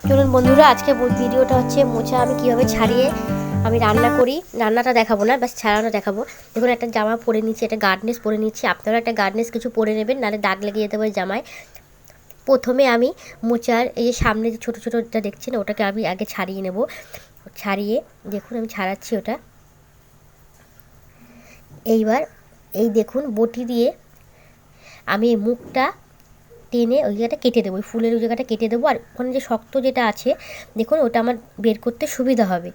চলুন বন্ধুরা, আজকে ভিডিওটা হচ্ছে মোচা আমি কীভাবে ছাড়িয়ে আমি রান্না করি। রান্নাটা দেখাবো না, বাস ছাড়ানো দেখাবো। দেখুন, একটা জামা পরে নিচ্ছি, একটা গার্ডনেস পরে নিচ্ছি। আপনারা একটা গার্ডনেস কিছু পরে নেবেন, নাহলে দাগ লেগে যেতে পারে জামায়। প্রথমে আমি মোচার এই যে সামনে যে ছোটো ছোটোটা দেখছেন, ওটাকে আমি আগে ছাড়িয়ে নেব। ছাড়িয়ে দেখুন আমি ছাড়াচ্ছি ওটা। এইবার এই দেখুন বটি দিয়ে আমি মুখটা টেনে ওই জায়গাটা কেটে দেবো, ওই ফুলের ওই জায়গাটা কেটে দেবো। আর ওখানে যে শক্ত যেটা আছে দেখুন, ওটা আমার বের করতে সুবিধা হবে,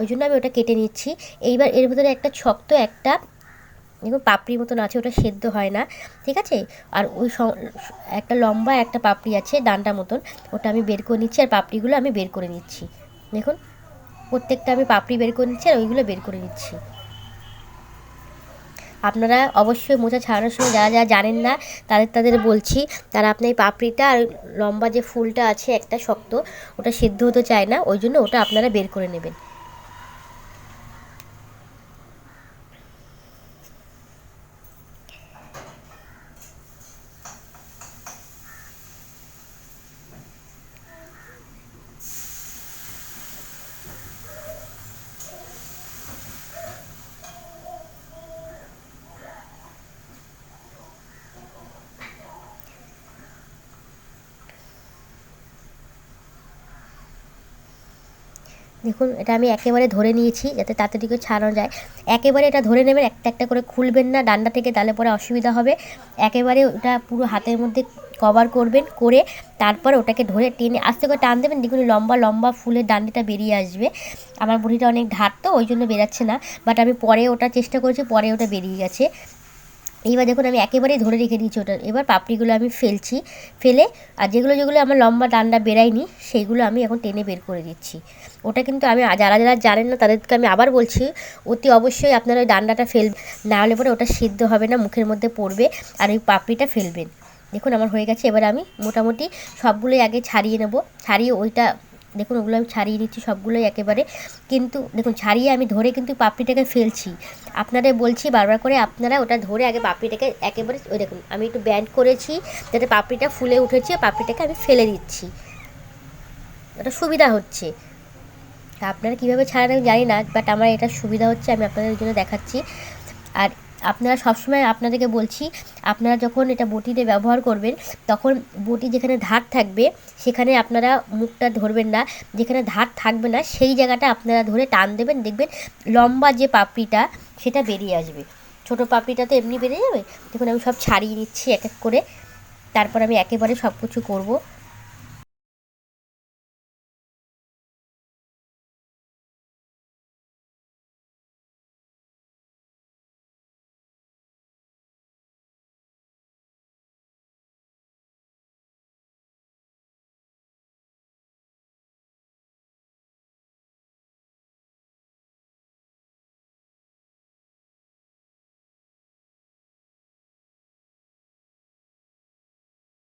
ওই জন্য আমি ওটা কেটে নিচ্ছি। এইবার এর ভিতরে একটা শক্ত একটা দেখুন পাপড়ির মতন আছে, ওটা সেদ্ধ হয় না, ঠিক আছে। আর ওই একটা লম্বা একটা পাপড়ি আছে ডান্ডা মতন, ওটা আমি বের করে নিচ্ছি। আর পাপড়িগুলো আমি বের করে নিচ্ছি। দেখুন প্রত্যেকটা আমি পাপড়ি বের করে নিচ্ছি আর ওইগুলো বের করে নিচ্ছি। আপনারা অবশ্যই মোচা ছাড়ানোর সময় যারা যারা জানেন না তাদের বলছি, তারা আপনার এই পাপড়িটা আর লম্বা যে ফুলটা আছে একটা শক্ত, ওটা সিদ্ধ হতে চায় না, ওই জন্য ওটা আপনারা বের করে নেবেন। দেখুন এটা আমি একেবারে ধরে নিয়েছি যাতে তাড়াতাড়ি করে ছাড়ানো যায়। একেবারে এটা ধরে নেবেন, একটা একটা করে খুলবেন না ডান্ডা থেকে, তাহলে পরে অসুবিধা হবে। একেবারে ওটা পুরো হাতের মধ্যে কভার করবেন, করে তারপর ওটাকে ধরে টেনে আস্তে করে টান দেবেন। দেখুন লম্বা লম্বা ফুলের ডান্ডিটা বেরিয়ে আসবে। আমার বড়িটা অনেক ধার তো ওই জন্য বেরাচ্ছে না, বাট আমি পরে ওটা চেষ্টা করেছি, পরে ওটা বেরিয়ে গেছে। এইবার দেখুন আমি একেবারেই ধরে রেখে দিয়েছি ওটা। এবার পাপড়িগুলো আমি ফেলছি, ফেলে আর যেগুলো যেগুলো আমার লম্বা ডান্ডা বেরায়নি সেইগুলো আমি এখন টেনে বের করে দিচ্ছি। ওটা কিন্তু আমি যারা যারা জানেন না তাদেরকে আমি আবার বলছি, অতি অবশ্যই আপনারা ওই ডান্ডাটা ফেলবেন, না হলে পরে ওটা সিদ্ধ হবে না, মুখের মধ্যে পড়বে। আর ওই পাপড়িটা ফেলবেন। দেখুন আমার হয়ে গেছে। এবার আমি মোটামুটি সবগুলোই আগে ছাড়িয়ে নেব। ছাড়িয়ে ওইটা দেখুন ওগুলো আমি ছাড়িয়ে নিচ্ছি সবগুলোই একেবারে। কিন্তু দেখুন ছাড়িয়ে আমি ধরে কিন্তু পাপড়িটাকে ফেলছি। আপনাদের বলছি বারবার করে, আপনারা ওটা ধরে আগে পাপড়িটাকে একেবারে ওই দেখুন আমি একটু ব্যান্ড করেছি যাতে পাপড়িটা ফুলে উঠেছে, পাপড়িটাকে আমি ফেলে দিচ্ছি, এটা সুবিধা হচ্ছে। আপনারা কীভাবে ছাড়েন আমি জানি না, বাট আমার এটা সুবিধা হচ্ছে, আমি আপনাদের জন্য দেখাচ্ছি। আর আপনারা সবসময় আপনাদেরকে বলছি, আপনারা যখন এটা বটিতে ব্যবহার করবেন তখন বটি যেখানে ধার থাকবে সেখানে আপনারা মুখটা ধরবেন না, যেখানে ধার থাকবে না সেই জায়গাটা আপনারা ধরে টান দেবেন, দেখবেন লম্বা যে পাপড়িটা সেটা বেরিয়ে আসবে। ছোটো পাপড়িটা তো এমনি বেরিয়ে যাবে। দেখুন আমি সব ছাড়িয়ে নিচ্ছি এক এক করে, তারপর আমি একেবারে সব কিছু করবো।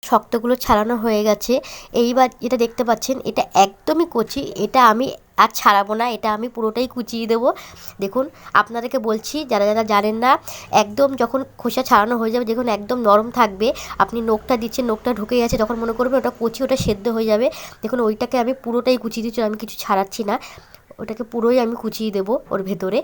শক্তগুলো ছাড়ানো হয়ে গেছে। এইবার যেটা দেখতে পাচ্ছেন এটা একদমই কচি, এটা আমি আর ছাড়াবো না, এটা আমি পুরোটাই কুচিয়ে দেবো। দেখুন আপনাদেরকে বলছি যারা যারা জানেন না, একদম যখন খোসা ছাড়ানো হয়ে যাবে, দেখুন একদম নরম থাকবে, আপনি নখটা দিচ্ছেন, নখটা ঢুকে গেছে, তখন মনে করবেন ওটা কচি, ওটা সেদ্ধ হয়ে যাবে। দেখুন ওইটাকে আমি পুরোটাই কুচিয়ে দিচ্ছি, আমি কিছু ছাড়াচ্ছি না, ওটাকে পুরোই আমি কুচিয়ে দেবো ওর ভেতরে।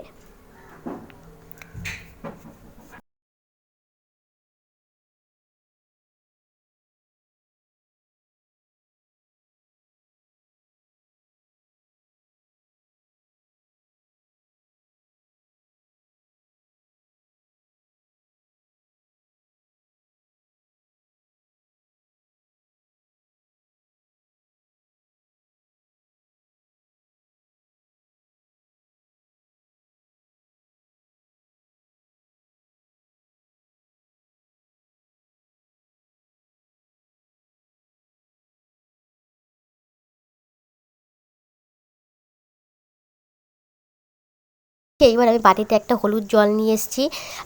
এইবার আমি বাটিতে একটা হলুদ জল নিয়ে এসেছি।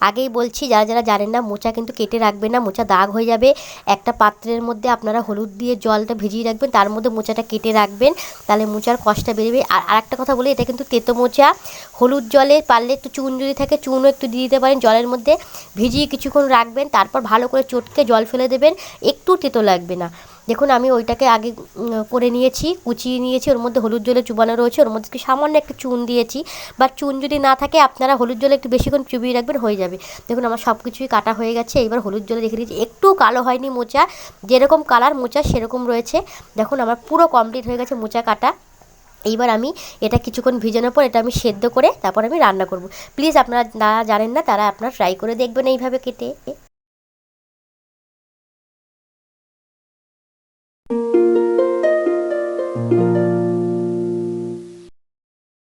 আগেই বলছি যারা যারা জানেন না, মোচা কিন্তু কেটে রাখবেন না, মোচা দাগ হয়ে যাবে। একটা পাত্রের মধ্যে আপনারা হলুদ দিয়ে জলটা ভিজিয়ে রাখবেন, তার মধ্যে মোচাটা কেটে রাখবেন, তাহলে মোচার কষটা বেরোবে। আর আরেকটা কথা বলি, এটা কিন্তু তেতো মোচা। হলুদ জলে পারলে একটু চুন যদি থাকে চুনও একটু দিয়ে দিতে পারেন, জলের মধ্যে ভিজিয়ে কিছুক্ষণ রাখবেন, তারপর ভালো করে চটকে জল ফেলে দেবেন, একটু তেতো লাগবে না। দেখুন আমি ওইটাকে আগে করে নিয়েছি, কুচিয়ে নিয়েছি, ওর মধ্যে হলুদ জলে চুবানো রয়েছে, ওর মধ্যে সামান্য একটু চুন দিয়েছি, বা চুন যদি না থাকে আপনারা হলুদ জলে একটু বেশিক্ষণ চুবিয়ে রাখবেন, হয়ে যাবে। দেখুন আমার সব কিছুই কাটা হয়ে গেছে, এবার হলুদ জলে রেখে দিয়েছি, একটু কালো হয়নি মোচা, যেরকম কালার মোচা সেরকম রয়েছে। দেখুন আমার পুরো কমপ্লিট হয়ে গেছে মোচা কাটা। এইবার আমি এটা কিছুক্ষণ ভিজানোর পর এটা আমি সেদ্ধ করে তারপর আমি রান্না করব। প্লিজ আপনারা যারা জানেন না তারা আপনারা ট্রাই করে দেখবেন এইভাবে কেটে।